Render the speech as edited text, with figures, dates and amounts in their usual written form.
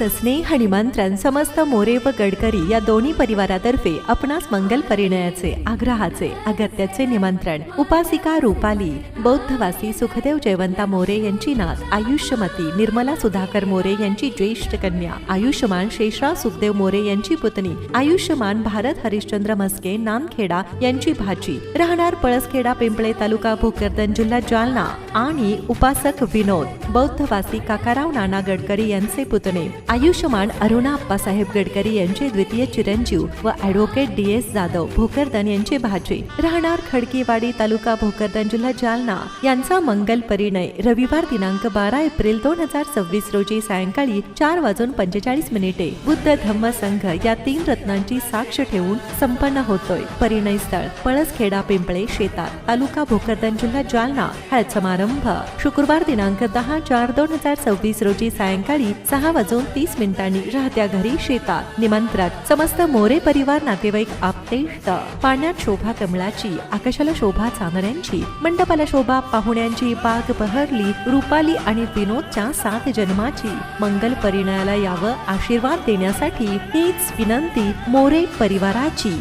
स्नेह निमंत्रण समस्त मोरे व गडकरी या दोन्ही परिवारातर्फे आपणास मंगल परिणयाचे आग्रहाचे अगत्याचे निमंत्रण। उपासिका रूपाली बौद्धवासी सुखदेव जयवंता मोरे यांची नात, आयुष्यमती निर्मला सुधाकर मोरे यांची ज्येष्ठ कन्या, आयुष्यमान शेषराव सुखदेव मोरे यांची पुतणी, आयुष्यमान भारत हरिश्चंद्र म्हस्के नामखेडा यांची भाची, राहणार पळसखेडा पिंपळे तालुका भोकरदन जिल्हा जालना, आणि उपासक विनोद बौद्धवासी काकाराव नाना गडकरी यांचे पुतणे, आयुष्यमान अरुणा अप्पासाहेब गडकरी यांचे द्वितीय चिरंजीव व ॲडव्होकेट DS जाधव भोकरदन यांचे भाचे, राहणार खडकीवाडी तालुका भोकरदन जिल्हा जालना यांचा मंगल परिणय रविवार दिनांक 12 एप्रिल 2026 रोजी सायंकाळी 4:45 बुद्ध धम्म संघ या 3 रत्नांची साक्ष ठेवून संपन्न होतोय। परिणय स्थळ पळसखेडा पिंपळे शेतात तालुका भोकरदन जिल्हा जालना। हा समारंभ शुक्रवार दिनांक 10/4/2026 रोजी सायंकाळी 6:30 राहत्या घरी शेतात। निमंत्रक समस्त मोरे परिवार, नातेवाईक, आप्तेष्ट। पाण्यात शोभा कमळाची, आकाशाला शोभा चांदण्यांची, मंडपाला शोभा पाहुण्यांची, बाग बहरली रूपाली आणि विनोदच्या 7 जन्माची। मंगल परिणयाला यावं आशीर्वाद देण्यासाठी हीच विनंती मोरे परिवाराची।